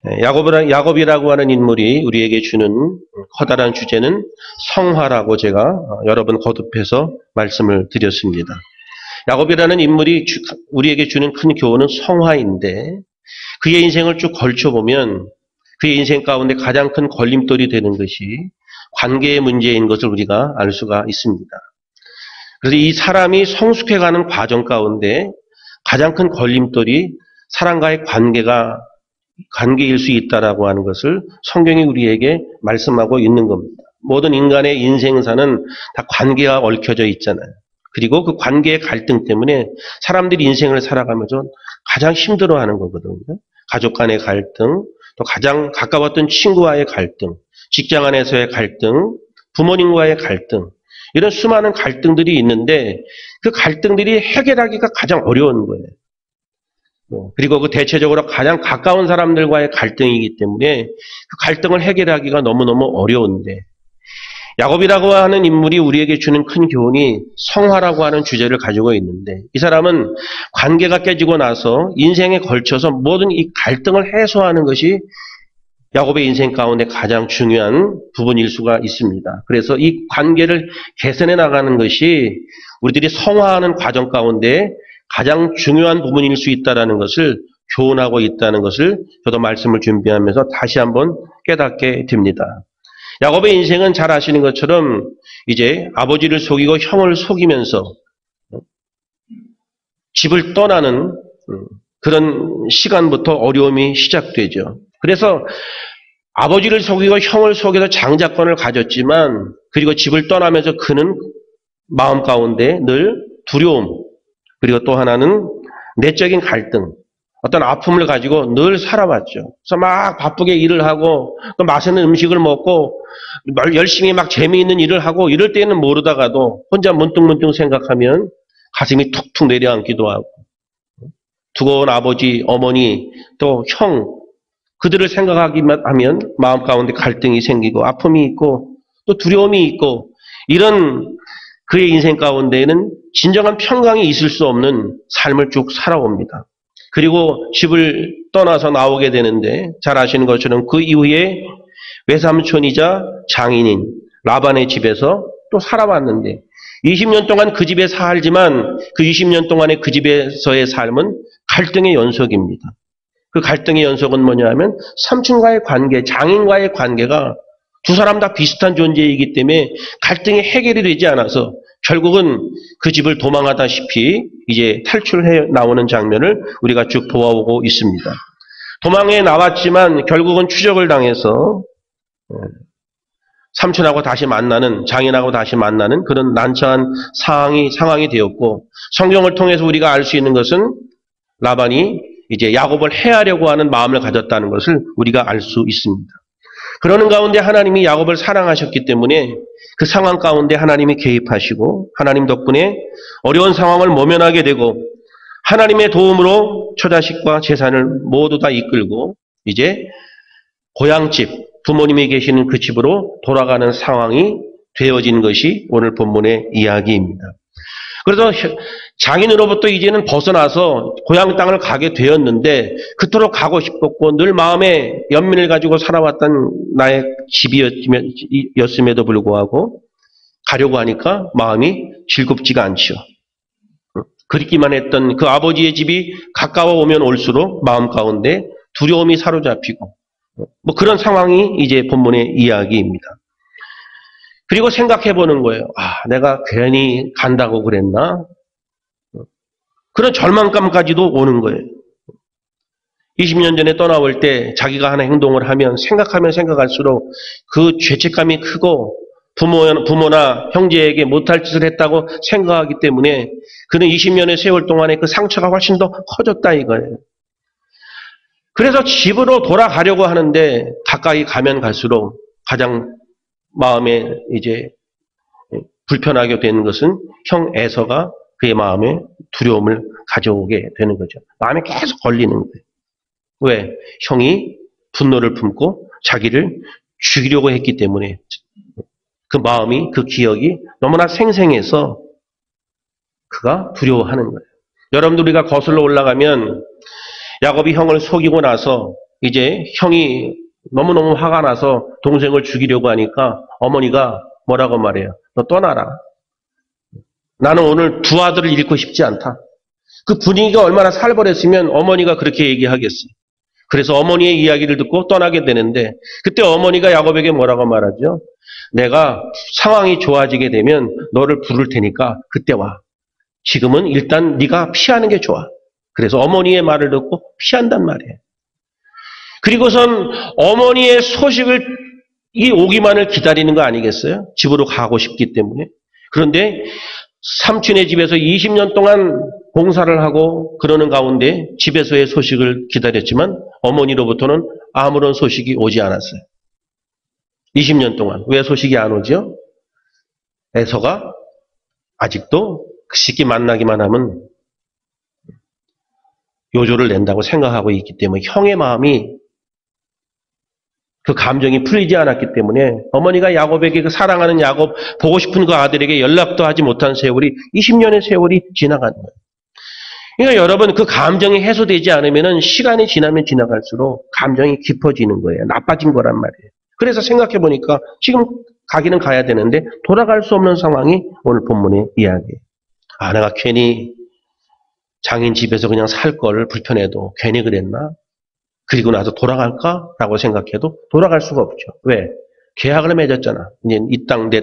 야곱이라고 하는 인물이 우리에게 주는 커다란 주제는 성화라고 제가 여러 번 거듭해서 말씀을 드렸습니다. 야곱이라는 인물이 우리에게 주는 큰 교훈은 성화인데 그의 인생을 쭉 걸쳐보면 그의 인생 가운데 가장 큰 걸림돌이 되는 것이 관계의 문제인 것을 우리가 알 수가 있습니다. 그래서 이 사람이 성숙해가는 과정 가운데 가장 큰 걸림돌이 사람과의 관계일 수 있다라고 하는 것을 성경이 우리에게 말씀하고 있는 겁니다. 모든 인간의 인생사는 다 관계가 얽혀져 있잖아요. 그리고 그 관계의 갈등 때문에 사람들이 인생을 살아가면서 가장 힘들어하는 거거든요. 가족 간의 갈등, 또 가장 가까웠던 친구와의 갈등, 직장 안에서의 갈등, 부모님과의 갈등, 이런 수많은 갈등들이 있는데 그 갈등들이 해결하기가 가장 어려운 거예요. 그리고 그 대체적으로 가장 가까운 사람들과의 갈등이기 때문에 그 갈등을 해결하기가 너무너무 어려운데 야곱이라고 하는 인물이 우리에게 주는 큰 교훈이 성화라고 하는 주제를 가지고 있는데 이 사람은 관계가 깨지고 나서 인생에 걸쳐서 모든 이 갈등을 해소하는 것이 야곱의 인생 가운데 가장 중요한 부분일 수가 있습니다. 그래서 이 관계를 개선해 나가는 것이 우리들이 성화하는 과정 가운데 가장 중요한 부분일 수 있다는 것을 교훈하고 있다는 것을 저도 말씀을 준비하면서 다시 한번 깨닫게 됩니다. 야곱의 인생은 잘 아시는 것처럼 이제 아버지를 속이고 형을 속이면서 집을 떠나는 그런 시간부터 어려움이 시작되죠. 그래서 아버지를 속이고 형을 속여서 장자권을 가졌지만 그리고 집을 떠나면서 그는 마음 가운데 늘 두려움 그리고 또 하나는 내적인 갈등 어떤 아픔을 가지고 늘 살아왔죠. 그래서 막 바쁘게 일을 하고 또 맛있는 음식을 먹고 열심히 막 재미있는 일을 하고 이럴 때는 모르다가도 혼자 문득문득 생각하면 가슴이 툭툭 내려앉기도 하고 두고온 아버지, 어머니, 또 형 그들을 생각하기만 하면 마음 가운데 갈등이 생기고 아픔이 있고 또 두려움이 있고 이런 그의 인생 가운데에는 진정한 평강이 있을 수 없는 삶을 쭉 살아옵니다. 그리고 집을 떠나서 나오게 되는데 잘 아시는 것처럼 그 이후에 외삼촌이자 장인인 라반의 집에서 또 살아왔는데 20년 동안 그 집에 살지만 그 20년 동안의 그 집에서의 삶은 갈등의 연속입니다. 그 갈등의 연속은 뭐냐 하면 삼촌과의 관계, 장인과의 관계가 두 사람 다 비슷한 존재이기 때문에 갈등이 해결이 되지 않아서 결국은 그 집을 도망하다시피 이제 탈출해 나오는 장면을 우리가 쭉 보아오고 있습니다. 도망해 나왔지만 결국은 추적을 당해서 삼촌하고 다시 만나는, 장인하고 다시 만나는 그런 난처한 상황이 되었고 성경을 통해서 우리가 알 수 있는 것은 라반이 이제 야곱을 해하려고 하는 마음을 가졌다는 것을 우리가 알 수 있습니다. 그러는 가운데 하나님이 야곱을 사랑하셨기 때문에 그 상황 가운데 하나님이 개입하시고 하나님 덕분에 어려운 상황을 모면하게 되고 하나님의 도움으로 처자식과 재산을 모두 다 이끌고 이제 고향집, 부모님이 계시는 그 집으로 돌아가는 상황이 되어진 것이 오늘 본문의 이야기입니다. 그래서 장인으로부터 이제는 벗어나서 고향 땅을 가게 되었는데 그토록 가고 싶었고 늘 마음에 연민을 가지고 살아왔던 나의 집이었음에도 불구하고 가려고 하니까 마음이 즐겁지가 않죠. 그립기만 했던 그 아버지의 집이 가까워 오면 올수록 마음 가운데 두려움이 사로잡히고 뭐 그런 상황이 이제 본문의 이야기입니다. 그리고 생각해 보는 거예요. 내가 괜히 간다고 그랬나? 그런 절망감까지도 오는 거예요. 20년 전에 떠나올 때 자기가 하는 행동을 하면 생각하면 생각할수록 그 죄책감이 크고 부모나 형제에게 못할 짓을 했다고 생각하기 때문에 그는 20년의 세월 동안에 그 상처가 훨씬 더 커졌다 이거예요. 그래서 집으로 돌아가려고 하는데 가까이 가면 갈수록 가장 마음에 이제 불편하게 되는 것은 형 에서가 그의 마음에 두려움을 가져오게 되는 거죠. 마음에 계속 걸리는 거예요. 왜? 형이 분노를 품고 자기를 죽이려고 했기 때문에 그 마음이, 그 기억이 너무나 생생해서 그가 두려워하는 거예요. 여러분들 우리가 거슬러 올라가면 야곱이 형을 속이고 나서 이제 형이 너무너무 화가 나서 동생을 죽이려고 하니까 어머니가 뭐라고 말해요? 너 떠나라. 나는 오늘 두 아들을 잃고 싶지 않다. 그 분위기가 얼마나 살벌했으면 어머니가 그렇게 얘기하겠어요. 그래서 어머니의 이야기를 듣고 떠나게 되는데 그때 어머니가 야곱에게 뭐라고 말하죠? 내가 상황이 좋아지게 되면 너를 부를 테니까 그때 와. 지금은 일단 네가 피하는 게 좋아. 그래서 어머니의 말을 듣고 피한단 말이에요. 그리고선 어머니의 소식을 이 오기만을 기다리는 거 아니겠어요? 집으로 가고 싶기 때문에. 그런데 삼촌의 집에서 20년 동안 봉사를 하고 그러는 가운데 집에서의 소식을 기다렸지만 어머니로부터는 아무런 소식이 오지 않았어요. 20년 동안. 왜 소식이 안 오죠? 에서가 아직도 그 시기 만나기만 하면 요조를 낸다고 생각하고 있기 때문에 형의 마음이 그 감정이 풀리지 않았기 때문에 어머니가 야곱에게 그 사랑하는 야곱 보고 싶은 그 아들에게 연락도 하지 못한 세월이 20년의 세월이 지나간 거예요. 그러니까 여러분 그 감정이 해소되지 않으면 시간이 지나면 지나갈수록 감정이 깊어지는 거예요. 나빠진 거란 말이에요. 그래서 생각해 보니까 지금 가기는 가야 되는데 돌아갈 수 없는 상황이 오늘 본문의 이야기예요. 아, 내가 괜히 장인 집에서 그냥 살 걸 불편해도 괜히 그랬나? 그리고 나서 돌아갈까라고 생각해도 돌아갈 수가 없죠. 왜? 계약을 맺었잖아. 이제 이 땅 내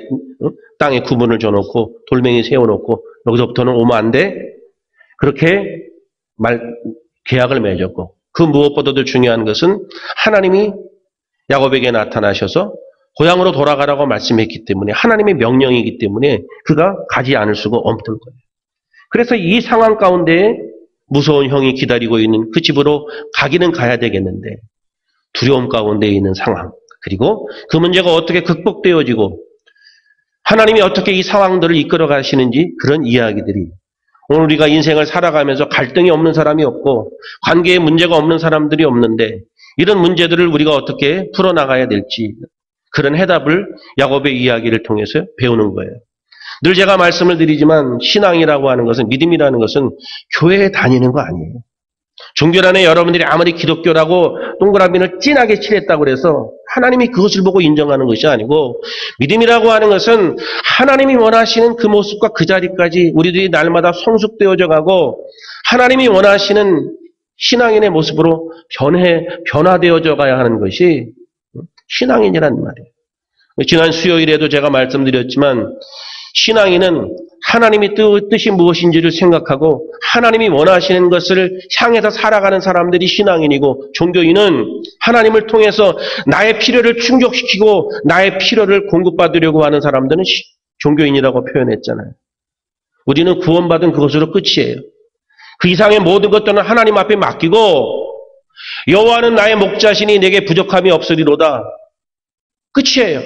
땅에 구분을 줘놓고 돌멩이 세워놓고 여기서부터는 오면 안 돼. 그렇게 계약을 맺었고 그 무엇보다도 중요한 것은 하나님이 야곱에게 나타나셔서 고향으로 돌아가라고 말씀했기 때문에 하나님의 명령이기 때문에 그가 가지 않을 수가 없는 거예요. 그래서 이 상황 가운데 무서운 형이 기다리고 있는 그 집으로 가기는 가야 되겠는데 두려움 가운데 있는 상황 그리고 그 문제가 어떻게 극복되어지고 하나님이 어떻게 이 상황들을 이끌어 가시는지 그런 이야기들이 오늘 우리가 인생을 살아가면서 갈등이 없는 사람이 없고 관계에 문제가 없는 사람들이 없는데 이런 문제들을 우리가 어떻게 풀어나가야 될지 그런 해답을 야곱의 이야기를 통해서 배우는 거예요. 늘 제가 말씀을 드리지만 신앙이라고 하는 것은 믿음이라는 것은 교회에 다니는 거 아니에요. 종교란에 여러분들이 아무리 기독교라고 동그라미를 진하게 칠했다고 해서 하나님이 그것을 보고 인정하는 것이 아니고 믿음이라고 하는 것은 하나님이 원하시는 그 모습과 그 자리까지 우리들이 날마다 성숙되어져 가고 하나님이 원하시는 신앙인의 모습으로 변화되어져 가야 하는 것이 신앙인이란 말이에요. 지난 수요일에도 제가 말씀드렸지만 신앙인은 하나님의 뜻이 무엇인지를 생각하고 하나님이 원하시는 것을 향해서 살아가는 사람들이 신앙인이고 종교인은 하나님을 통해서 나의 필요를 충족시키고 나의 필요를 공급받으려고 하는 사람들은 종교인이라고 표현했잖아요. 우리는 구원받은 그것으로 끝이에요. 그 이상의 모든 것들은 하나님 앞에 맡기고 여호와는 나의 목자시니 내게 부족함이 없으리로다. 끝이에요.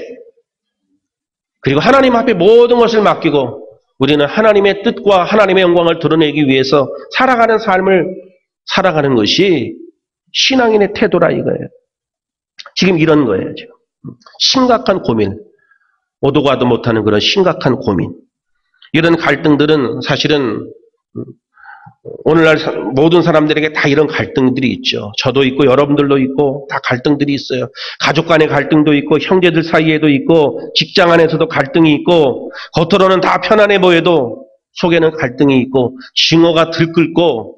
그리고 하나님 앞에 모든 것을 맡기고 우리는 하나님의 뜻과 하나님의 영광을 드러내기 위해서 살아가는 삶을 살아가는 것이 신앙인의 태도라 이거예요. 지금 이런 거예요. 지금. 심각한 고민, 오도 가도 못하는 그런 심각한 고민. 이런 갈등들은 사실은 오늘날 모든 사람들에게 다 이런 갈등들이 있죠. 저도 있고 여러분들도 있고 다 갈등들이 있어요. 가족 간의 갈등도 있고 형제들 사이에도 있고 직장 안에서도 갈등이 있고 겉으로는 다 편안해 보여도 속에는 갈등이 있고 징어가 들끓고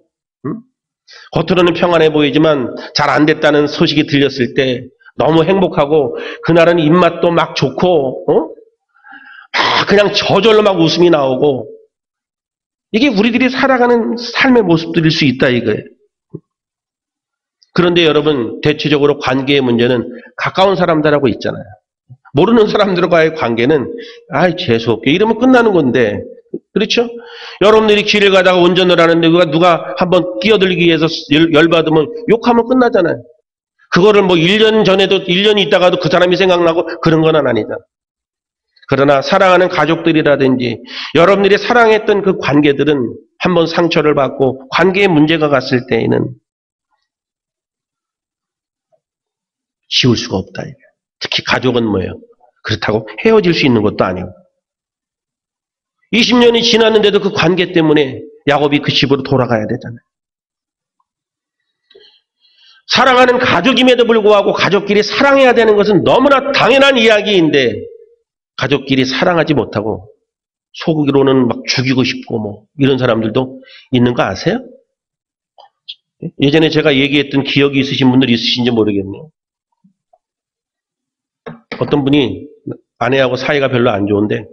겉으로는 평안해 보이지만 잘 안 됐다는 소식이 들렸을 때 너무 행복하고 그날은 입맛도 막 좋고 그냥 저절로 막 웃음이 나오고 이게 우리들이 살아가는 삶의 모습들일 수 있다 이거예요. 그런데 여러분 대체적으로 관계의 문제는 가까운 사람들하고 있잖아요. 모르는 사람들과의 관계는 재수없게 이러면 끝나는 건데 그렇죠? 여러분들이 길을 가다가 운전을 하는데 누가 한번 끼어들기 위해서 열받으면 욕하면 끝나잖아요. 그거를 뭐 1년 전에도 1년 있다가도 그 사람이 생각나고 그런 건 아니잖아. 그러나 사랑하는 가족들이라든지 여러분들이 사랑했던 그 관계들은 한번 상처를 받고 관계에 문제가 갔을 때에는 지울 수가 없다. 특히 가족은 뭐예요? 그렇다고 헤어질 수 있는 것도 아니고 20년이 지났는데도 그 관계 때문에 야곱이 그 집으로 돌아가야 되잖아요. 사랑하는 가족임에도 불구하고 가족끼리 사랑해야 되는 것은 너무나 당연한 이야기인데 가족끼리 사랑하지 못하고 속으로는 막 죽이고 싶고 뭐 이런 사람들도 있는 거 아세요? 예전에 제가 얘기했던 기억이 있으신 분들 있으신지 모르겠네요. 어떤 분이 아내하고 사이가 별로 안 좋은데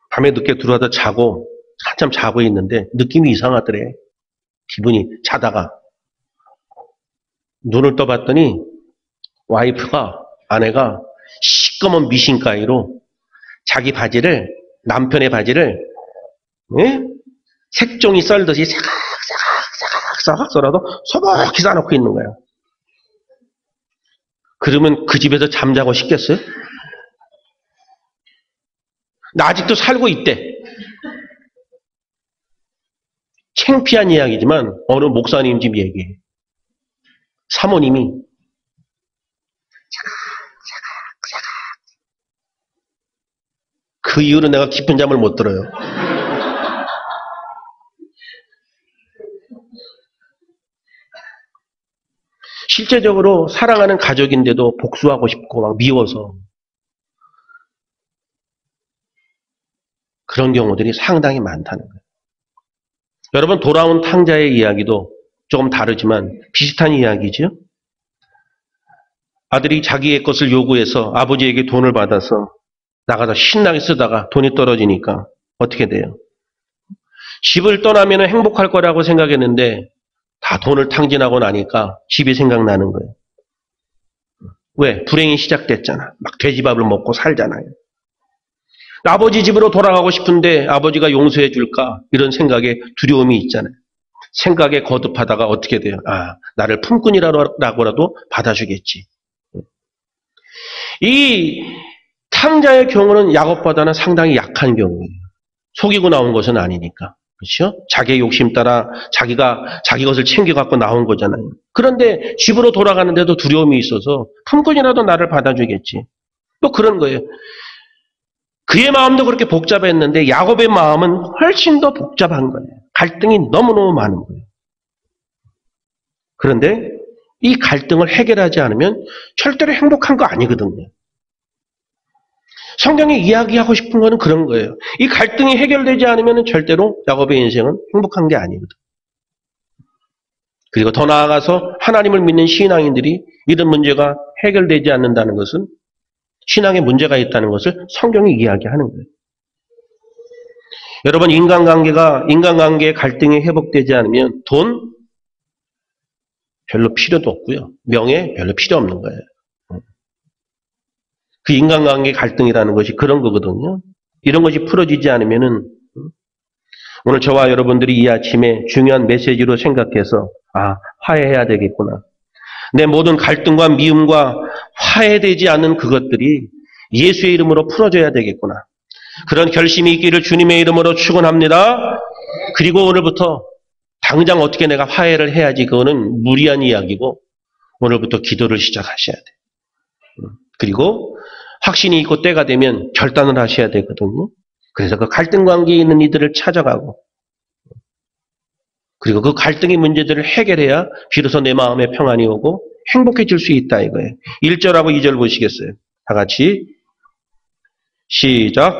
밤에 늦게 들어와서 자고 한참 자고 있는데 느낌이 이상하더래. 기분이 자다가 눈을 떠봤더니 와이프가 아내가 시꺼먼 미신가위로 자기 바지를 남편의 바지를 색종이 썰듯이 싹싹 썰어도 소복히 싸놓고 있는 거야. 그러면 그 집에서 잠자고 싶겠어요? 나 아직도 살고 있대. 창피한 이야기지만 어느 목사님 집 얘기해. 사모님이 그 이후로 내가 깊은 잠을 못 들어요. 실제적으로 사랑하는 가족인데도 복수하고 싶고 막 미워서 그런 경우들이 상당히 많다는 거예요. 여러분 돌아온 탕자의 이야기도 조금 다르지만 비슷한 이야기죠. 아들이 자기의 것을 요구해서 아버지에게 돈을 받아서 나가서 신나게 쓰다가 돈이 떨어지니까 어떻게 돼요? 집을 떠나면 행복할 거라고 생각했는데 다 돈을 탕진하고 나니까 집이 생각나는 거예요. 왜? 불행이 시작됐잖아. 막 돼지밥을 먹고 살잖아요. 아버지 집으로 돌아가고 싶은데 아버지가 용서해 줄까? 이런 생각에 두려움이 있잖아요. 생각에 거듭하다가 어떻게 돼요? 아, 나를 품꾼이라고라도 받아주겠지. 이 탕자의 경우는 야곱보다는 상당히 약한 경우예요. 속이고 나온 것은 아니니까. 그렇죠? 자기의 욕심 따라 자기가 자기 것을 챙겨갖고 나온 거잖아요. 그런데 집으로 돌아가는데도 두려움이 있어서 품꾼이라도 나를 받아주겠지. 또 그런 거예요. 그의 마음도 그렇게 복잡했는데 야곱의 마음은 훨씬 더 복잡한 거예요. 갈등이 너무너무 많은 거예요. 그런데 이 갈등을 해결하지 않으면 절대로 행복한 거 아니거든요. 성경이 이야기하고 싶은 거는 그런 거예요. 이 갈등이 해결되지 않으면 절대로 야곱의 인생은 행복한 게 아니거든. 그리고 더 나아가서 하나님을 믿는 신앙인들이 이런 문제가 해결되지 않는다는 것은 신앙에 문제가 있다는 것을 성경이 이야기하는 거예요. 여러분 인간관계의 갈등이 회복되지 않으면 돈 별로 필요도 없고요. 명예 별로 필요 없는 거예요. 그 인간관계 갈등이라는 것이 그런 거거든요. 이런 것이 풀어지지 않으면은 오늘 저와 여러분들이 이 아침에 중요한 메시지로 생각해서 화해해야 되겠구나. 내 모든 갈등과 미움과 화해되지 않는 그것들이 예수의 이름으로 풀어져야 되겠구나. 그런 결심이 있기를 주님의 이름으로 축원합니다. 그리고 오늘부터 당장 어떻게 내가 화해를 해야지 그거는 무리한 이야기고 오늘부터 기도를 시작하셔야 돼요. 그리고 확신이 있고 때가 되면 결단을 하셔야 되거든요. 그래서 그 갈등 관계에 있는 이들을 찾아가고 그리고 그 갈등의 문제들을 해결해야 비로소 내 마음에 평안이 오고 행복해질 수 있다 이거예요. 1절하고 2절 보시겠어요? 다 같이 시작.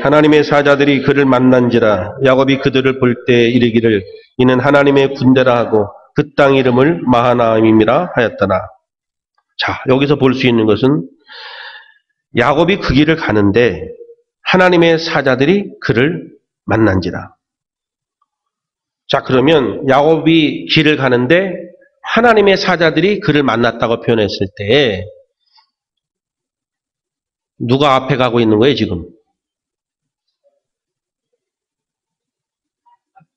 하나님의 사자들이 그를 만난지라 야곱이 그들을 볼 때 이르기를 이는 하나님의 군대라 하고 그 땅 이름을 마하나임이라 하였더라. 자, 여기서 볼 수 있는 것은 야곱이 그 길을 가는데 하나님의 사자들이 그를 만난지라. 자, 그러면 야곱이 길을 가는데 하나님의 사자들이 그를 만났다고 표현했을 때 누가 앞에 가고 있는 거예요, 지금?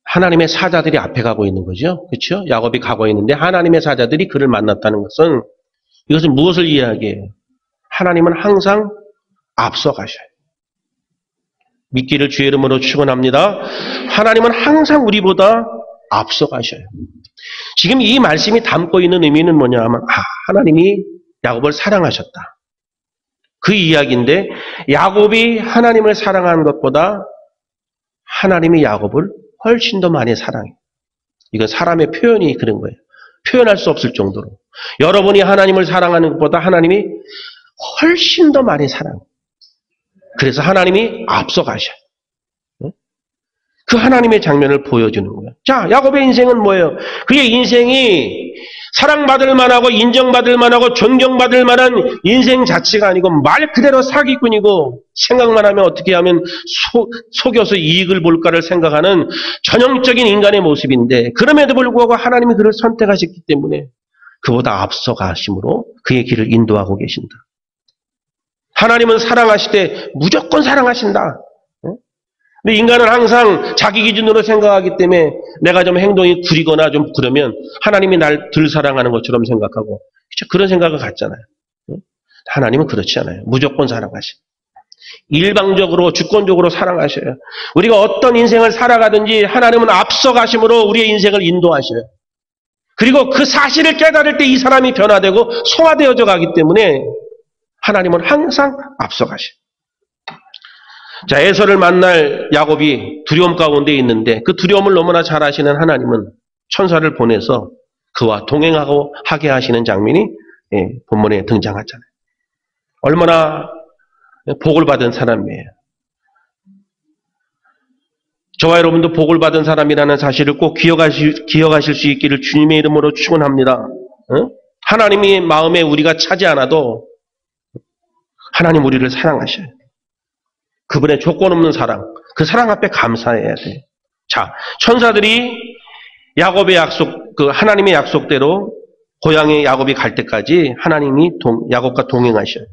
하나님의 사자들이 앞에 가고 있는 거죠. 그렇죠? 야곱이 가고 있는데 하나님의 사자들이 그를 만났다는 것은 이것은 무엇을 이야기해요? 하나님은 항상 앞서 가셔요. 믿기를 주의 이름으로 축원합니다. 하나님은 항상 우리보다 앞서 가셔요. 지금 이 말씀이 담고 있는 의미는 뭐냐 하면 하나님이 야곱을 사랑하셨다. 그 이야기인데 야곱이 하나님을 사랑하는 것보다 하나님이 야곱을 훨씬 더 많이 사랑해요. 이건 사람의 표현이 그런 거예요. 표현할 수 없을 정도로. 여러분이 하나님을 사랑하는 것보다 하나님이 훨씬 더 많이 사랑해요. 그래서 하나님이 앞서가셔요. 그 하나님의 장면을 보여주는 거예요. 자, 야곱의 인생은 뭐예요? 그의 인생이 사랑받을 만하고 인정받을 만하고 존경받을 만한 인생 자체가 아니고 말 그대로 사기꾼이고 생각만 하면 어떻게 하면 속여서 이익을 볼까를 생각하는 전형적인 인간의 모습인데 그럼에도 불구하고 하나님이 그를 선택하셨기 때문에 그보다 앞서가심으로 그의 길을 인도하고 계신다. 하나님은 사랑하실 때 무조건 사랑하신다. 근데 인간은 항상 자기 기준으로 생각하기 때문에 내가 좀 행동이 구리거나 좀 그러면 하나님이 날 덜 사랑하는 것처럼 생각하고 그런 생각을 갖잖아요. 하나님은 그렇지 않아요. 무조건 사랑하셔요. 일방적으로 주권적으로 사랑하셔요. 우리가 어떤 인생을 살아가든지 하나님은 앞서가심으로 우리의 인생을 인도하셔요. 그리고 그 사실을 깨달을 때 이 사람이 변화되고 소화되어져 가기 때문에 하나님은 항상 앞서가셔요. 자, 에서를 만날 야곱이 두려움 가운데 있는데 그 두려움을 너무나 잘 아시는 하나님은 천사를 보내서 그와 동행하고 하게 하시는 장면이 본문에 등장하잖아요. 얼마나 복을 받은 사람이에요. 저와 여러분도 복을 받은 사람이라는 사실을 꼭 기억하실 수 있기를 주님의 이름으로 축원합니다. 하나님이 마음에 우리가 차지 않아도 하나님 우리를 사랑하셔요. 그분의 조건 없는 사랑, 그 사랑 앞에 감사해야 돼요. 자, 천사들이 야곱의 약속, 그 하나님의 약속대로 고향에 야곱이 갈 때까지 하나님이 야곱과 동행하셔요.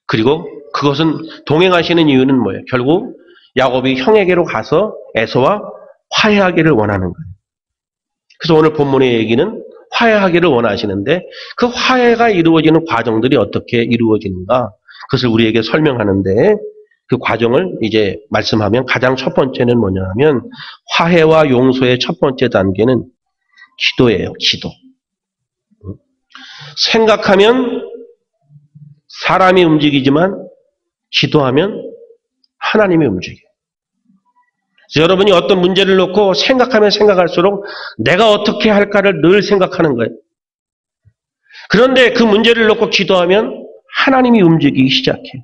그리고 그것은 동행하시는 이유는 뭐예요? 결국 야곱이 형에게로 가서 에서와 화해하기를 원하는 거예요. 그래서 오늘 본문의 얘기는 화해하기를 원하시는데 그 화해가 이루어지는 과정들이 어떻게 이루어지는가? 그것을 우리에게 설명하는데 그 과정을 이제 말씀하면 가장 첫 번째는 뭐냐면 화해와 용서의 첫 번째 단계는 기도예요. 기도. 생각하면 사람이 움직이지만 기도하면 하나님이 움직여요. 그래서 여러분이 어떤 문제를 놓고 생각하면 생각할수록 내가 어떻게 할까를 늘 생각하는 거예요. 그런데 그 문제를 놓고 기도하면 하나님이 움직이기 시작해요.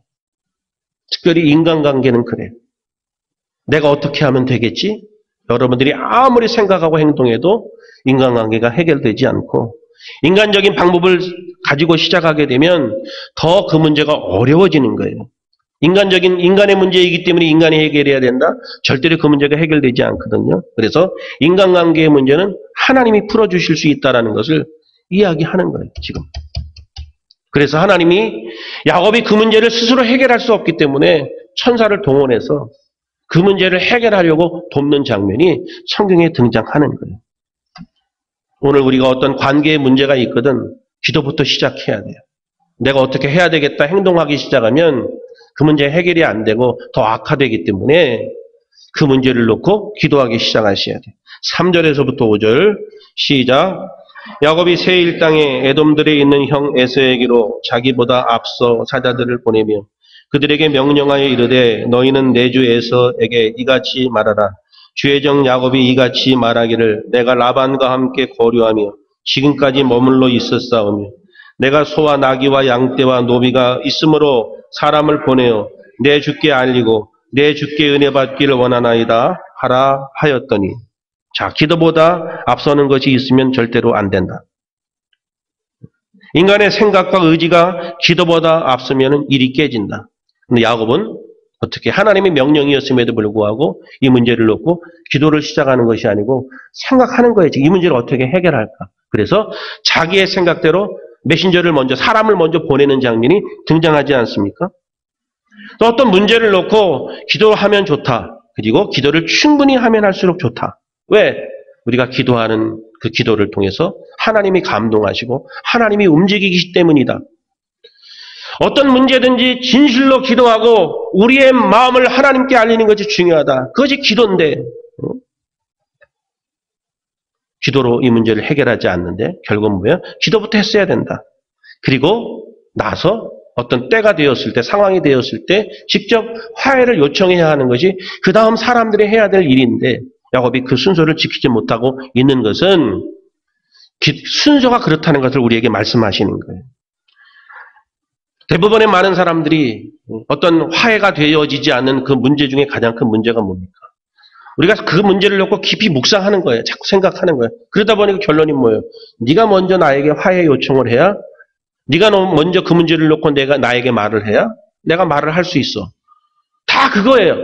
특별히 인간관계는 그래요. 내가 어떻게 하면 되겠지? 여러분들이 아무리 생각하고 행동해도 인간관계가 해결되지 않고 인간적인 방법을 가지고 시작하게 되면 더 그 문제가 어려워지는 거예요. 인간의 문제이기 때문에 인간이 해결해야 된다? 절대로 그 문제가 해결되지 않거든요. 그래서 인간관계의 문제는 하나님이 풀어주실 수 있다는 것을 이야기하는 거예요, 지금. 그래서 하나님이 야곱이 그 문제를 스스로 해결할 수 없기 때문에 천사를 동원해서 그 문제를 해결하려고 돕는 장면이 성경에 등장하는 거예요. 오늘 우리가 어떤 관계에 문제가 있거든 기도부터 시작해야 돼요. 내가 어떻게 해야 되겠다 행동하기 시작하면 그 문제 해결이 안 되고 더 악화되기 때문에 그 문제를 놓고 기도하기 시작하셔야 돼요. 3절에서부터 5절 시작. 야곱이 세일 땅에 에돔들에 있는 형 에서에게로 자기보다 앞서 사자들을 보내며 그들에게 명령하여 이르되 너희는 내 주 에서에게 이같이 말하라. 주의 종 야곱이 이같이 말하기를 내가 라반과 함께 거류하며 지금까지 머물러 있었사오며 내가 소와 나귀와 양떼와 노비가 있으므로 사람을 보내어 내 주께 알리고 내 주께 은혜 받기를 원하나이다 하라 하였더니 자, 기도보다 앞서는 것이 있으면 절대로 안 된다. 인간의 생각과 의지가 기도보다 앞서면 일이 깨진다. 근데 야곱은 어떻게 하나님의 명령이었음에도 불구하고 이 문제를 놓고 기도를 시작하는 것이 아니고 생각하는 거예요. 이 문제를 어떻게 해결할까. 그래서 자기의 생각대로 메신저를 먼저 사람을 먼저 보내는 장면이 등장하지 않습니까? 또 어떤 문제를 놓고 기도하면 좋다. 그리고 기도를 충분히 하면 할수록 좋다. 왜? 우리가 기도하는 그 기도를 통해서 하나님이 감동하시고 하나님이 움직이기 때문이다. 어떤 문제든지 진실로 기도하고 우리의 마음을 하나님께 알리는 것이 중요하다. 그것이 기도인데 기도로 이 문제를 해결하지 않는데 결국은 뭐야? 기도부터 했어야 된다. 그리고 나서 어떤 때가 되었을 때 상황이 되었을 때 직접 화해를 요청해야 하는 것이 그 다음 사람들이 해야 될 일인데 야곱이 그 순서를 지키지 못하고 있는 것은 순서가 그렇다는 것을 우리에게 말씀하시는 거예요. 대부분의 많은 사람들이 어떤 화해가 되어지지 않는 그 문제 중에 가장 큰 문제가 뭡니까? 우리가 그 문제를 놓고 깊이 묵상하는 거예요. 자꾸 생각하는 거예요. 그러다 보니까 결론이 뭐예요? 네가 먼저 나에게 화해 요청을 해야, 네가 먼저 그 문제를 놓고 나에게 말을 해야 내가 말을 할 수 있어. 다 그거예요.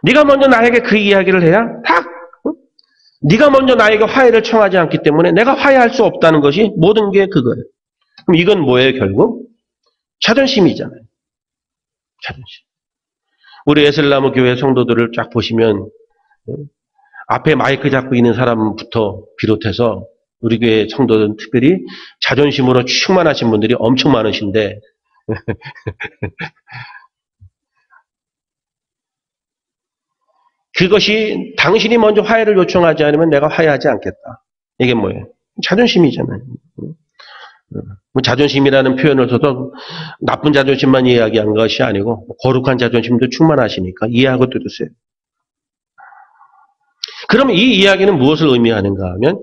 네가 먼저 나에게 그 이야기를 해야 다, 네가 먼저 나에게 화해를 청하지 않기 때문에 내가 화해할 수 없다는 것이 모든 게 그거예요. 그럼 이건 뭐예요, 결국? 자존심이잖아요. 자존심. 우리 에슬라무 교회 성도들을 쫙 보시면 앞에 마이크 잡고 있는 사람부터 비롯해서 우리 교회 성도들은 특별히 자존심으로 충만하신 분들이 엄청 많으신데 그것이 당신이 먼저 화해를 요청하지 않으면 내가 화해하지 않겠다. 이게 뭐예요? 자존심이잖아요. 뭐 자존심이라는 표현을 써도 나쁜 자존심만 이야기한 것이 아니고 거룩한 자존심도 충만하시니까 이해하고 들으세요. 그럼 이 이야기는 무엇을 의미하는가 하면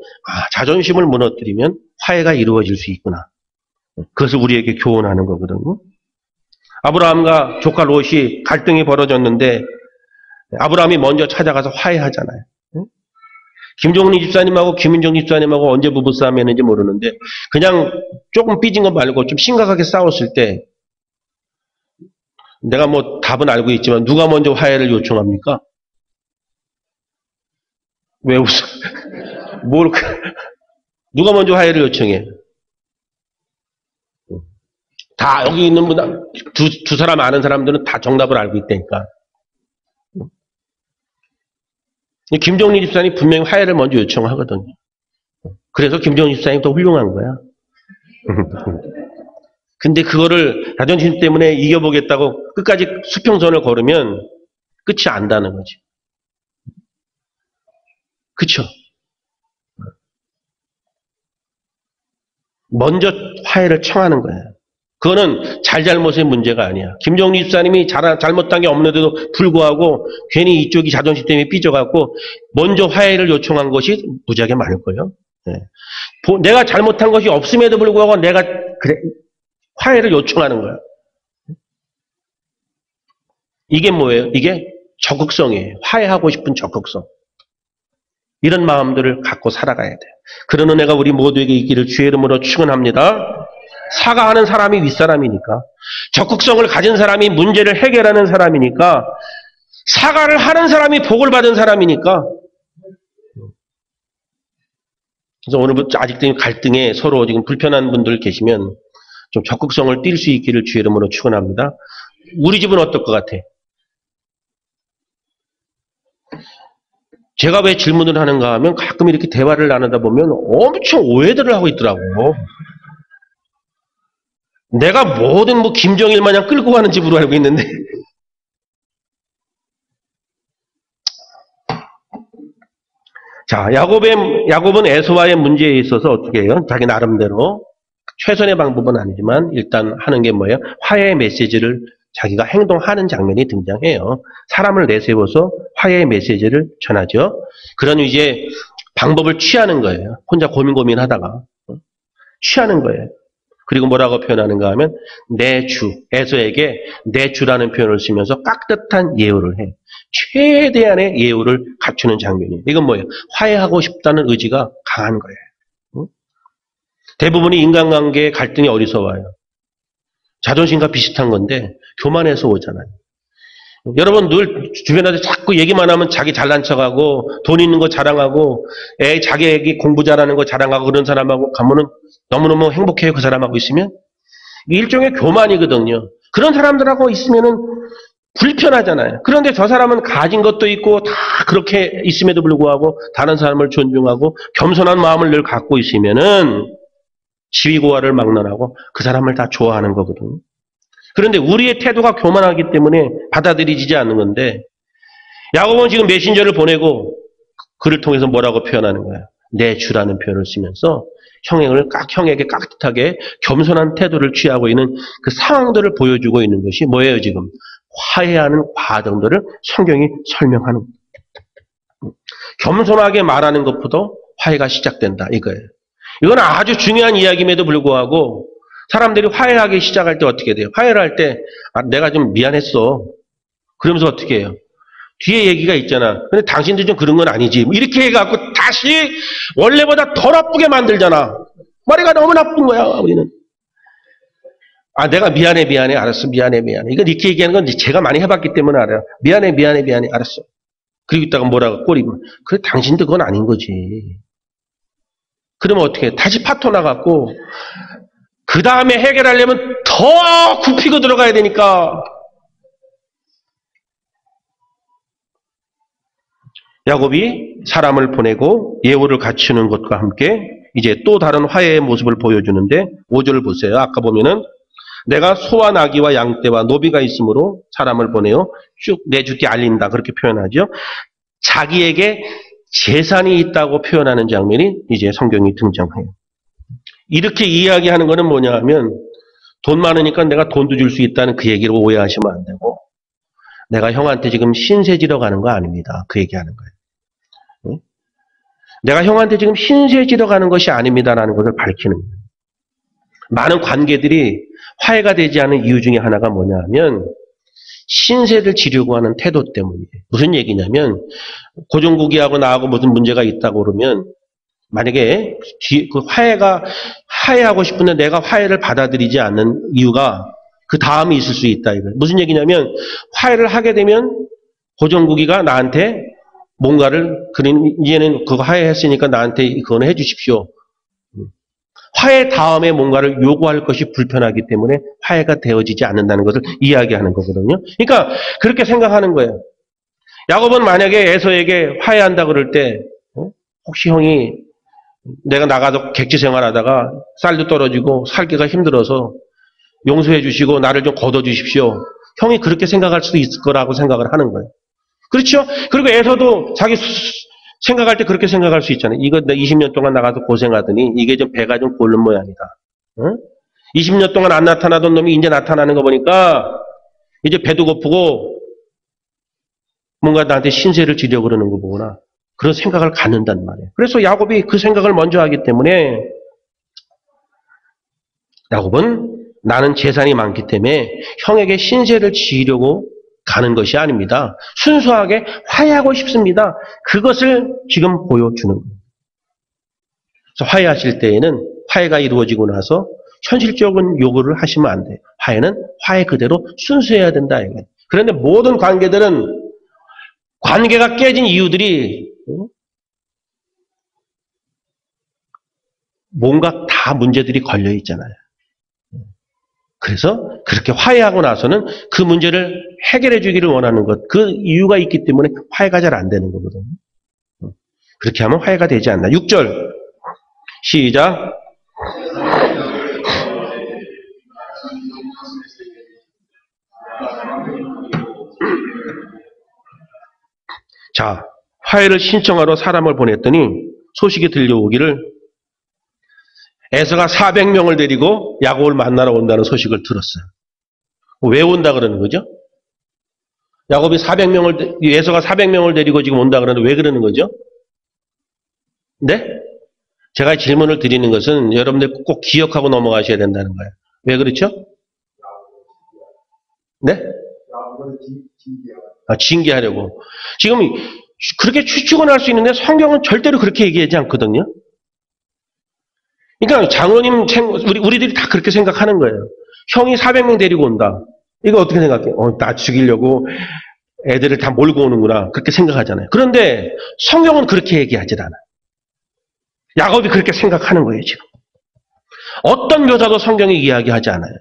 자존심을 무너뜨리면 화해가 이루어질 수 있구나. 그것을 우리에게 교훈하는 거거든요. 아브라함과 조카 롯이 갈등이 벌어졌는데 아브라함이 먼저 찾아가서 화해하잖아요. 김종리 집사님하고 김민정 집사님하고 언제 부부싸움 했는지 모르는데 그냥 조금 삐진 거 말고 좀 심각하게 싸웠을 때 내가 뭐 답은 알고 있지만 누가 먼저 화해를 요청합니까? 왜 웃어? 누가 먼저 화해를 요청해? 다 여기 있는 분 두 사람 아는 사람들은 다 정답을 알고 있다니까. 김정리 집사님이 분명히 화해를 먼저 요청하거든요. 그래서 김정리 집사님이 더 훌륭한 거야. 근데 그거를 자존심 때문에 이겨보겠다고 끝까지 수평선을 걸으면 끝이 안다는 거지. 그쵸? 먼저 화해를 청하는 거예요. 그거는 잘잘못의 문제가 아니야. 김정리 집사님이 잘못한 게 없는데도 불구하고 괜히 이쪽이 자존심 때문에 삐져갖고 먼저 화해를 요청한 것이 무지하게 많을 거예요. 네. 내가 잘못한 것이 없음에도 불구하고 내가 화해를 요청하는 거야. 이게 뭐예요? 이게 적극성이에요. 화해하고 싶은 적극성. 이런 마음들을 갖고 살아가야 돼요. 그런 은혜가 우리 모두에게 있기를 주의 이름으로 축원합니다. 사과하는 사람이 윗사람이니까, 적극성을 가진 사람이 문제를 해결하는 사람이니까, 사과를 하는 사람이 복을 받은 사람이니까. 그래서 오늘부터 아직도 갈등에 서로 지금 불편한 분들 계시면 좀 적극성을 띨 수 있기를 주의 이름으로 축원합니다. 우리 집은 어떨 것 같아? 제가 왜 질문을 하는가 하면 가끔 이렇게 대화를 나누다 보면 엄청 오해들을 하고 있더라고요. 내가 뭐든 김정일 마냥 끌고 가는 집으로 알고 있는데. 자, 야곱은 에서와의 문제에 있어서 어떻게 해요? 자기 나름대로 최선의 방법은 아니지만 일단 하는 게 뭐예요? 화해의 메시지를 자기가 행동하는 장면이 등장해요. 사람을 내세워서 화해의 메시지를 전하죠. 그런 이제 방법을 취하는 거예요. 혼자 고민하다가 취하는 거예요. 그리고 뭐라고 표현하는가 하면 내 주, 에서에게 내 주라는 표현을 쓰면서 깍듯한 예우를 해. 최대한의 예우를 갖추는 장면이에요. 이건 뭐예요? 화해하고 싶다는 의지가 강한 거예요. 대부분이 인간관계의 갈등이 어디서 와요? 자존심과 비슷한 건데 교만해서 오잖아요. 여러분 늘 주변에서 자꾸 얘기만 하면 자기 잘난 척하고 돈 있는 거 자랑하고 자기 애기 공부 잘하는 거 자랑하고 그런 사람하고 가면은 너무너무 행복해요. 그 사람하고 있으면 일종의 교만이거든요. 그런 사람들하고 있으면은 불편하잖아요. 그런데 저 사람은 가진 것도 있고 다 그렇게 있음에도 불구하고 다른 사람을 존중하고 겸손한 마음을 늘 갖고 있으면은 지위고하를 막론하고 그 사람을 다 좋아하는 거거든요. 그런데 우리의 태도가 교만하기 때문에 받아들이지 않는 건데 야곱은 지금 메신저를 보내고 그를 통해서 뭐라고 표현하는 거야? 내 주라는 표현을 쓰면서 형에게 깍듯하게 겸손한 태도를 취하고 있는 그 상황들을 보여주고 있는 것이 뭐예요 지금? 화해하는 과정들을 성경이 설명하는 거예요. 겸손하게 말하는 것부터 화해가 시작된다 이거예요. 이건 아주 중요한 이야기임에도 불구하고 사람들이 화해하기 시작할 때 어떻게 돼요? 화해를 할 때 내가 좀 미안했어. 그러면서 어떻게 해요? 뒤에 얘기가 있잖아. 근데 당신도 좀 그런 건 아니지. 이렇게 해갖고 다시 원래보다 더 나쁘게 만들잖아. 머리가 너무 나쁜 거야 우리는. 내가 미안해 알았어 미안해. 이거 이렇게 얘기하는 건 제가 많이 해봤기 때문에 알아요. 미안해 알았어. 그리고 있다가 뭐라고 꼬리고. 그래 당신도 그건 아닌 거지. 그러면 어떻게 해? 다시 파토 나갖고 그 다음에 해결하려면 더 굽히고 들어가야 되니까. 야곱이 사람을 보내고 예우를 갖추는 것과 함께 이제 또 다른 화해의 모습을 보여주는데 5절을 보세요. 아까 보면은 내가 소와 나귀와 양떼와 노비가 있으므로 사람을 보내어 쭉 내 주께 알린다. 그렇게 표현하죠. 자기에게 재산이 있다고 표현하는 장면이 이제 성경이 등장해요. 이렇게 이야기하는 거는 뭐냐 하면 돈 많으니까 내가 돈도 줄 수 있다는 그 얘기를 오해하시면 안 되고 내가 형한테 지금 신세 지러 가는 거 아닙니다. 그 얘기하는 거예요. 내가 형한테 지금 신세 지러 가는 것이 아닙니다라는 것을 밝히는 거예요. 많은 관계들이 화해가 되지 않은 이유 중에 하나가 뭐냐 하면 신세를 지려고 하는 태도 때문이에요. 무슨 얘기냐면 고종국이하고 나하고 무슨 문제가 있다고 그러면 만약에 그 화해하고 싶은데 내가 화해를 받아들이지 않는 이유가 그 다음이 있을 수 있다. 이거예요. 무슨 얘기냐면 화해를 하게 되면 고종국이가 나한테 뭔가를 이제는 그거 화해했으니까 나한테 그거는 해주십시오. 화해 다음에 뭔가를 요구할 것이 불편하기 때문에 화해가 되어지지 않는다는 것을 이야기하는 거거든요. 그러니까 그렇게 생각하는 거예요. 야곱은 만약에 에서에게 화해한다 그럴 때 혹시 형이 내가 나가서 객지 생활하다가 쌀도 떨어지고 살기가 힘들어서 용서해 주시고 나를 좀 걷어 주십시오. 형이 그렇게 생각할 수도 있을 거라고 생각을 하는 거예요. 그렇죠? 그리고 에서도 자기 생각할 때 그렇게 생각할 수 있잖아요. 이거 20년 동안 나가서 고생하더니 이게 좀 배가 좀 고른 모양이다. 응? 20년 동안 안 나타나던 놈이 이제 나타나는 거 보니까 이제 배도 고프고 뭔가 나한테 신세를 지려고 그러는 거 보구나. 그런 생각을 갖는단 말이에요. 그래서 야곱이 그 생각을 먼저 하기 때문에 야곱은 나는 재산이 많기 때문에 형에게 신세를 지려고 가는 것이 아닙니다. 순수하게 화해하고 싶습니다. 그것을 지금 보여주는 거예요. 그래서 화해하실 때에는 화해가 이루어지고 나서 현실적인 요구를 하시면 안 돼요. 화해는 화해 그대로 순수해야 된다. 이거예요. 그런데 모든 관계들은 관계가 깨진 이유들이 뭔가 다 문제들이 걸려 있잖아요. 그래서 그렇게 화해하고 나서는 그 문제를 해결해 주기를 원하는 것, 그 이유가 있기 때문에 화해가 잘 안 되는 거거든요. 그렇게 하면 화해가 되지 않나. 6절 시작. 자, 화해를 신청하러 사람을 보냈더니 소식이 들려오기를 에서가 400명을 데리고 야곱을 만나러 온다는 소식을 들었어요. 왜 온다 그러는 거죠? 야곱이 에서가 400명을 데리고 지금 온다 그러는데 왜 그러는 거죠? 네? 제가 질문을 드리는 것은 여러분들 꼭 기억하고 넘어가셔야 된다는 거예요. 왜 그렇죠? 네? 징계하려고. 지금 그렇게 추측은 할 수 있는데 성경은 절대로 그렇게 얘기하지 않거든요. 그러니까 장로님, 우리들이 다 그렇게 생각하는 거예요. 형이 400명 데리고 온다. 이거 어떻게 생각해? 나 죽이려고 애들을 다 몰고 오는구나. 그렇게 생각하잖아요. 그런데 성경은 그렇게 얘기하지 않아요. 야곱이 그렇게 생각하는 거예요, 지금. 어떤 묘사도 성경이 이야기하지 않아요.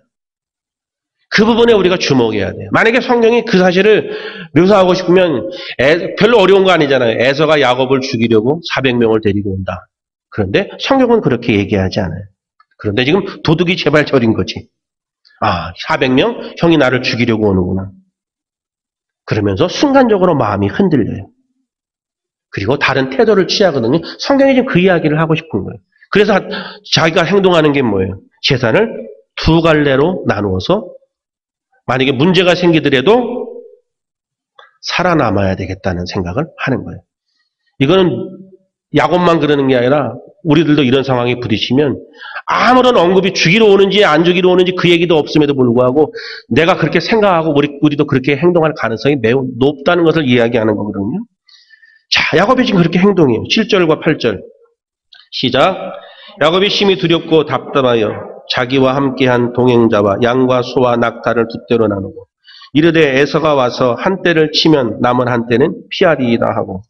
그 부분에 우리가 주목해야 돼요. 만약에 성경이 그 사실을 묘사하고 싶으면 별로 어려운 거 아니잖아요. 에서가 야곱을 죽이려고 400명을 데리고 온다. 그런데 성경은 그렇게 얘기하지 않아요. 그런데 지금 도둑이 제발 저린 거지. 400명? 형이 나를 죽이려고 오는구나. 그러면서 순간적으로 마음이 흔들려요. 그리고 다른 태도를 취하거든요. 성경이 지금 그 이야기를 하고 싶은 거예요. 그래서 자기가 행동하는 게 뭐예요? 재산을 두 갈래로 나누어서 만약에 문제가 생기더라도 살아남아야 되겠다는 생각을 하는 거예요. 이거는 야곱만 그러는 게 아니라 우리들도 이런 상황에 부딪히면 아무런 언급이 주기로 오는지 안 주기로 오는지 그 얘기도 없음에도 불구하고 내가 그렇게 생각하고 우리도 그렇게 행동할 가능성이 매우 높다는 것을 이야기하는 거거든요. 자, 야곱이 지금 그렇게 행동해요. 7절과 8절. 시작. 야곱이 심히 두렵고 답답하여 자기와 함께한 동행자와 양과 소와 낙타를 두 떼로 나누고 이르되 에서가 와서 한 떼를 치면 남은 한 떼는 피하리이다 하고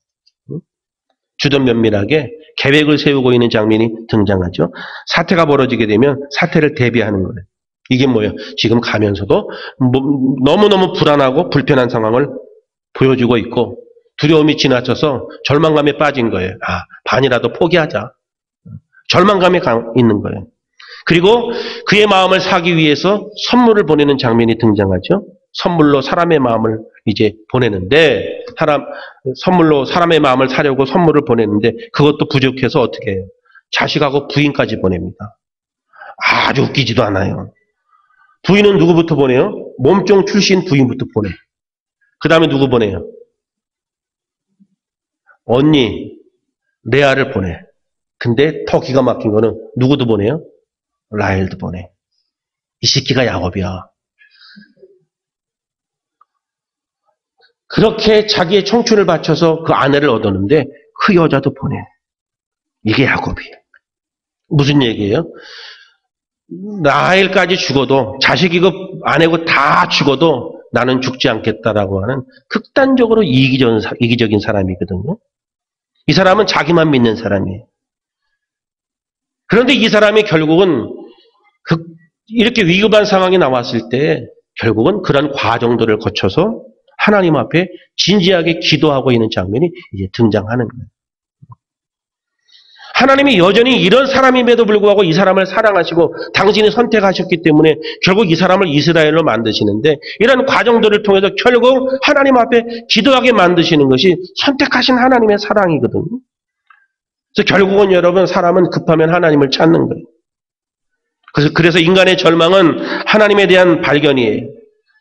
주전 면밀하게 계획을 세우고 있는 장면이 등장하죠. 사태가 벌어지게 되면 사태를 대비하는 거예요. 이게 뭐예요? 지금 가면서도 너무너무 불안하고 불편한 상황을 보여주고 있고 두려움이 지나쳐서 절망감에 빠진 거예요. 아, 반이라도 포기하자. 절망감에 있는 거예요. 그리고 그의 마음을 사기 위해서 선물을 보내는 장면이 등장하죠. 선물로 사람의 마음을 이제 보내는데 선물로 사람의 마음을 사려고 선물을 보내는데 그것도 부족해서 어떻게 해요? 자식하고 부인까지 보냅니다. 아주 웃기지도 않아요. 부인은 누구부터 보내요? 몸종 출신 부인부터 보내. 그 다음에 누구 보내요? 언니 레아를 보내. 근데 더 기가 막힌 거는 누구도 보내요? 라헬도 보내. 이 새끼가 야곱이야. 그렇게 자기의 청춘을 바쳐서 그 아내를 얻었는데 그 여자도 보내. 이게 야곱이에요. 무슨 얘기예요? 라헬까지 죽어도 자식이고 아내고 다 죽어도 나는 죽지 않겠다라고 하는 극단적으로 이기적인 사람이거든요. 이 사람은 자기만 믿는 사람이에요. 그런데 이 사람이 결국은 이렇게 위급한 상황이 나왔을 때 결국은 그런 과정들을 거쳐서 하나님 앞에 진지하게 기도하고 있는 장면이 이제 등장하는 거예요. 하나님이 여전히 이런 사람임에도 불구하고 이 사람을 사랑하시고 당신이 선택하셨기 때문에 결국 이 사람을 이스라엘로 만드시는데 이런 과정들을 통해서 결국 하나님 앞에 기도하게 만드시는 것이 선택하신 하나님의 사랑이거든요. 그래서 결국은 여러분 사람은 급하면 하나님을 찾는 거예요. 그래서 인간의 절망은 하나님에 대한 발견이에요.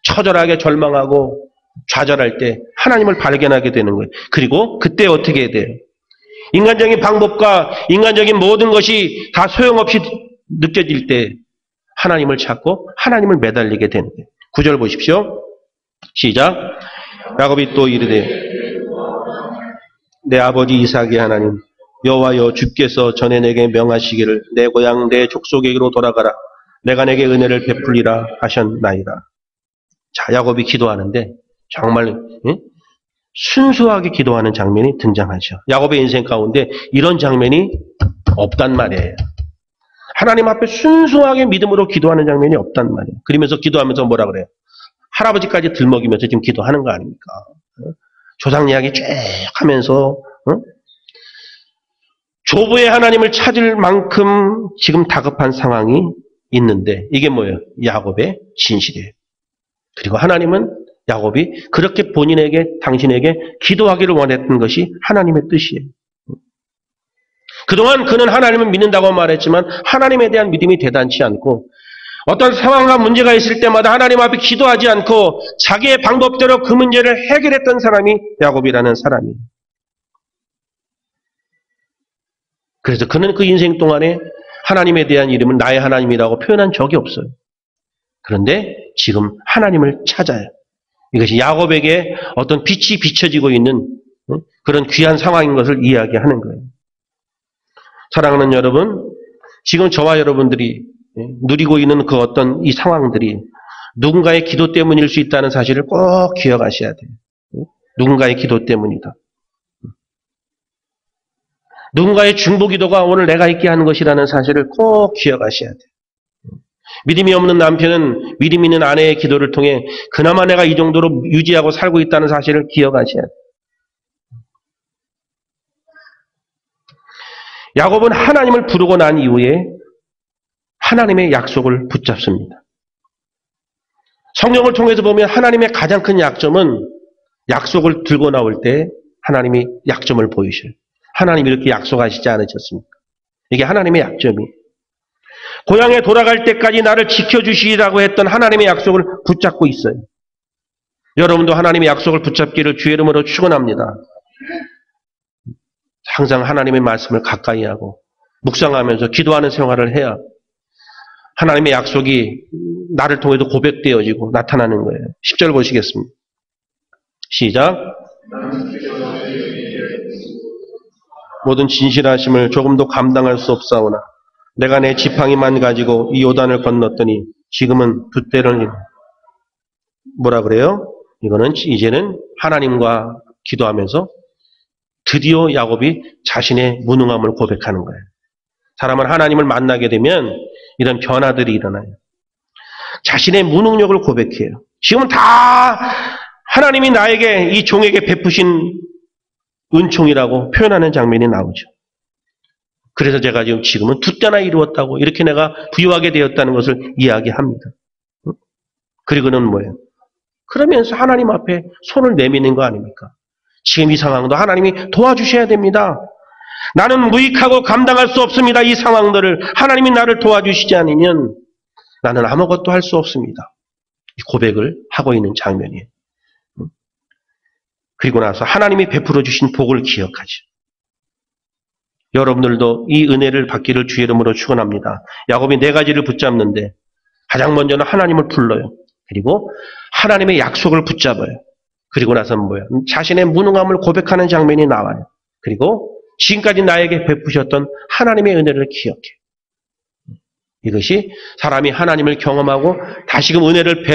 처절하게 절망하고 좌절할 때 하나님을 발견하게 되는 거예요. 그리고 그때 어떻게 해야 돼요? 인간적인 방법과 인간적인 모든 것이 다 소용없이 느껴질 때 하나님을 찾고 하나님을 매달리게 되는 거예요. 9절 보십시오. 시작. 야곱이 또 이르되 내 아버지 이삭의 하나님 여호와여 주께서 전에 내게 명하시기를 내 고향 내 족속에게로 돌아가라. 내가 내게 은혜를 베풀리라 하셨나이다. 자, 야곱이 기도하는데 정말 순수하게 기도하는 장면이 등장하죠. 야곱의 인생 가운데 이런 장면이 없단 말이에요. 하나님 앞에 순수하게 믿음으로 기도하는 장면이 없단 말이에요. 그러면서 기도하면서 뭐라 그래요? 할아버지까지 들먹이면서 지금 기도하는 거 아닙니까? 조상 이야기 쭉 하면서 조부의 하나님을 찾을 만큼 지금 다급한 상황이 있는데 이게 뭐예요? 야곱의 진실이에요. 그리고 하나님은 야곱이 그렇게 당신에게 기도하기를 원했던 것이 하나님의 뜻이에요. 그동안 그는 하나님을 믿는다고 말했지만 하나님에 대한 믿음이 대단치 않고 어떤 상황과 문제가 있을 때마다 하나님 앞에 기도하지 않고 자기의 방법대로 그 문제를 해결했던 사람이 야곱이라는 사람이에요. 그래서 그는 그 인생 동안에 하나님에 대한 이름을 나의 하나님이라고 표현한 적이 없어요. 그런데 지금 하나님을 찾아요. 이것이 야곱에게 어떤 빛이 비춰지고 있는 그런 귀한 상황인 것을 이야기하는 거예요. 사랑하는 여러분, 지금 저와 여러분들이 누리고 있는 그 어떤 이 상황들이 누군가의 기도 때문일 수 있다는 사실을 꼭 기억하셔야 돼요. 누군가의 기도 때문이다. 누군가의 중보기도가 오늘 내가 있게 하는 것이라는 사실을 꼭 기억하셔야 돼요. 믿음이 없는 남편은 믿음 있는 아내의 기도를 통해 그나마 내가 이 정도로 유지하고 살고 있다는 사실을 기억하셔야 돼요. 야곱은 하나님을 부르고 난 이후에 하나님의 약속을 붙잡습니다. 성경을 통해서 보면 하나님의 가장 큰 약점은 약속을 들고 나올 때 하나님이 약점을 보이셔요. 하나님이 이렇게 약속하시지 않으셨습니까? 이게 하나님의 약점이에요. 고향에 돌아갈 때까지 나를 지켜주시라고 했던 하나님의 약속을 붙잡고 있어요. 여러분도 하나님의 약속을 붙잡기를 주의 이름으로 축원합니다. 항상 하나님의 말씀을 가까이 하고 묵상하면서 기도하는 생활을 해야 하나님의 약속이 나를 통해서 고백되어지고 나타나는 거예요. 10절 보시겠습니다. 시작. 모든 진실하심을 조금도 감당할 수 없사오나 내가 내 지팡이만 가지고 이 요단을 건넜더니 지금은 두 때를 뭐라 그래요? 이제는 하나님과 기도하면서 드디어 야곱이 자신의 무능함을 고백하는 거예요. 사람은 하나님을 만나게 되면 이런 변화들이 일어나요. 자신의 무능력을 고백해요. 지금은 다 하나님이 나에게 이 종에게 베푸신 은총이라고 표현하는 장면이 나오죠. 그래서 제가 지금은 두 때나 이루었다고 이렇게 내가 부유하게 되었다는 것을 이야기합니다. 그리고는 뭐예요? 그러면서 하나님 앞에 손을 내미는 거 아닙니까? 지금 이 상황도 하나님이 도와주셔야 됩니다. 나는 무익하고 감당할 수 없습니다. 이 상황들을 하나님이 나를 도와주시지 않으면 나는 아무것도 할 수 없습니다. 이 고백을 하고 있는 장면이에요. 그리고 나서 하나님이 베풀어 주신 복을 기억하죠. 여러분들도 이 은혜를 받기를 주의 이름으로 축원합니다. 야곱이 네 가지를 붙잡는데 가장 먼저는 하나님을 불러요. 그리고 하나님의 약속을 붙잡아요. 그리고 나서는 뭐예요? 자신의 무능함을 고백하는 장면이 나와요. 그리고 지금까지 나에게 베푸셨던 하나님의 은혜를 기억해. 이것이 사람이 하나님을 경험하고 다시금 은혜를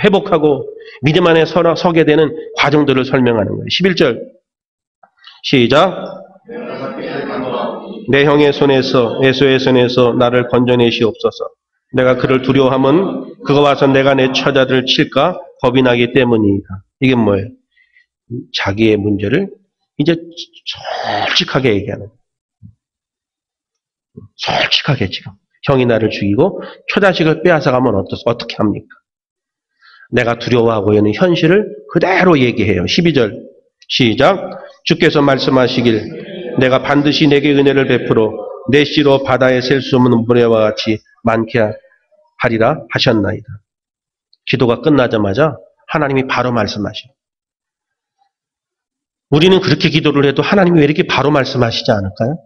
회복하고 믿음 안에 서게 되는 과정들을 설명하는 거예요. 11절 시작. 내 형의 손에서 에서의 손에서 나를 건져내시옵소서. 내가 그를 두려워하면 그가 와서 내가 내 처자들을 칠까 겁이 나기 때문이다. 이게 뭐예요? 자기의 문제를 이제 솔직하게 얘기하는 거예요. 솔직하게 지금 형이 나를 죽이고 처자식을 빼앗아가면 어떻게 합니까? 내가 두려워하고 있는 현실을 그대로 얘기해요. 12절 시작. 주께서 말씀하시길 내가 반드시 내게 은혜를 베풀어 내 씨로 바다에 셀 수 없는 모래와 같이 많게 하리라 하셨나이다. 기도가 끝나자마자 하나님이 바로 말씀하셔요. 우리는 그렇게 기도를 해도 하나님이 왜 이렇게 바로 말씀하시지 않을까요?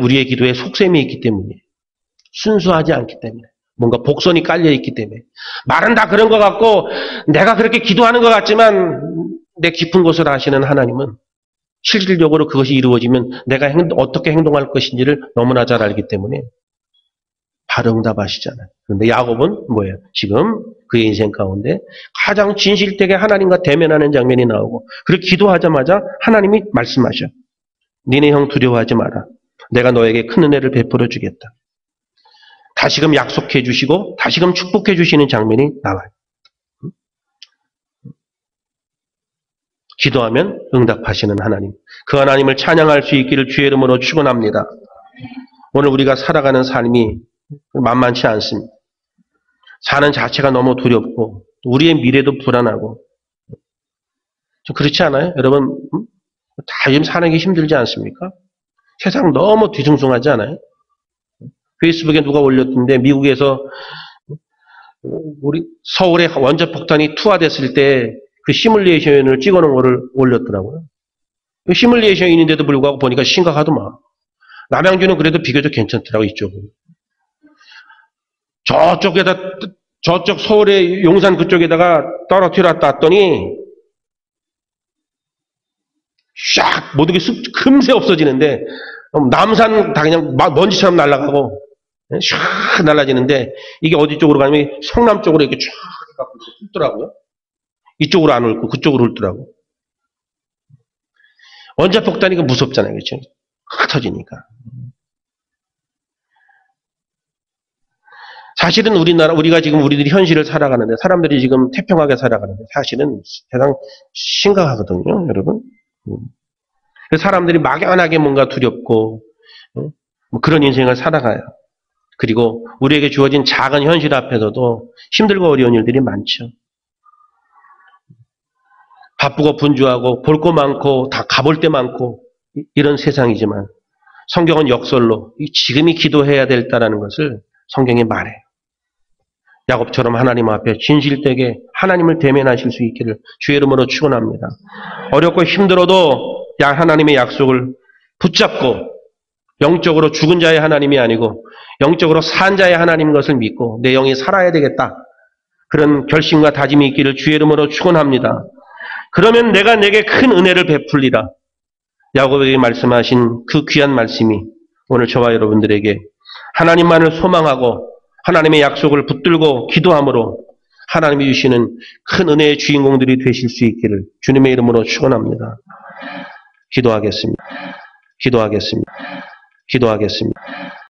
우리의 기도에 속셈이 있기 때문이에요. 순수하지 않기 때문에. 뭔가 복선이 깔려 있기 때문에. 말은 다 그런 것 같고 내가 그렇게 기도하는 것 같지만 내 깊은 곳을 아시는 하나님은 실질적으로 그것이 이루어지면 내가 어떻게 행동할 것인지를 너무나 잘 알기 때문에 바로 응답하시잖아요. 그런데 야곱은 뭐예요? 지금 그의 인생 가운데 가장 진실되게 하나님과 대면하는 장면이 나오고 그렇게 기도하자마자 하나님이 말씀하셔. 니네 형 두려워하지 마라. 내가 너에게 큰 은혜를 베풀어 주겠다. 다시금 약속해 주시고 다시금 축복해 주시는 장면이 나와요. 기도하면 응답하시는 하나님. 그 하나님을 찬양할 수 있기를 주의 이름으로 축원합니다. 오늘 우리가 살아가는 삶이 만만치 않습니다. 사는 자체가 너무 두렵고 우리의 미래도 불안하고 그렇지 않아요? 여러분 다 지금 사는 게 힘들지 않습니까? 세상 너무 뒤숭숭하지 않아요? 페이스북에 누가 올렸던데 미국에서 우리 서울의 원자폭탄이 투하됐을 때 그 시뮬레이션을 찍어놓은 거를 올렸더라고요. 시뮬레이션인데도 불구하고 보니까 심각하더만. 남양주는 그래도 비교적 괜찮더라고 이쪽은. 저쪽 서울의 용산 그쪽에다가 떨어뜨렸다 했더니 샥 모든 게 금세 없어지는데 남산 다 그냥 먼지처럼 날아가고 샥 날아지는데 이게 어디 쪽으로 가냐면 성남 쪽으로 이렇게 쫙 훑더라고요. 이쪽으로 안 훑고 그쪽으로 훑더라고. 원자폭탄이니까 무섭잖아요. 그렇죠? 확 터지니까. 사실은 우리가 지금 우리들이 현실을 살아가는데 사람들이 지금 태평하게 살아가는데 사실은 세상 심각하거든요. 여러분. 사람들이 막연하게 뭔가 두렵고 그런 인생을 살아가요. 그리고 우리에게 주어진 작은 현실 앞에서도 힘들고 어려운 일들이 많죠. 바쁘고 분주하고 볼 거 많고 다 가볼 데 많고 이런 세상이지만 성경은 역설로 지금이 기도해야 될다라는 것을 성경에 말해요. 야곱처럼 하나님 앞에 진실되게 하나님을 대면하실 수 있기를 주의 이름으로 축원합니다. 어렵고 힘들어도 하나님의 약속을 붙잡고 영적으로 죽은 자의 하나님이 아니고 영적으로 산 자의 하나님인 것을 믿고 내 영이 살아야 되겠다. 그런 결심과 다짐이 있기를 주의 이름으로 축원합니다. 그러면 내가 내게 큰 은혜를 베풀리라. 야고보에게 말씀하신 그 귀한 말씀이 오늘 저와 여러분들에게 하나님만을 소망하고 하나님의 약속을 붙들고 기도함으로 하나님이 주시는 큰 은혜의 주인공들이 되실 수 있기를 주님의 이름으로 축원합니다. 기도하겠습니다. 기도하겠습니다. 기도하겠습니다.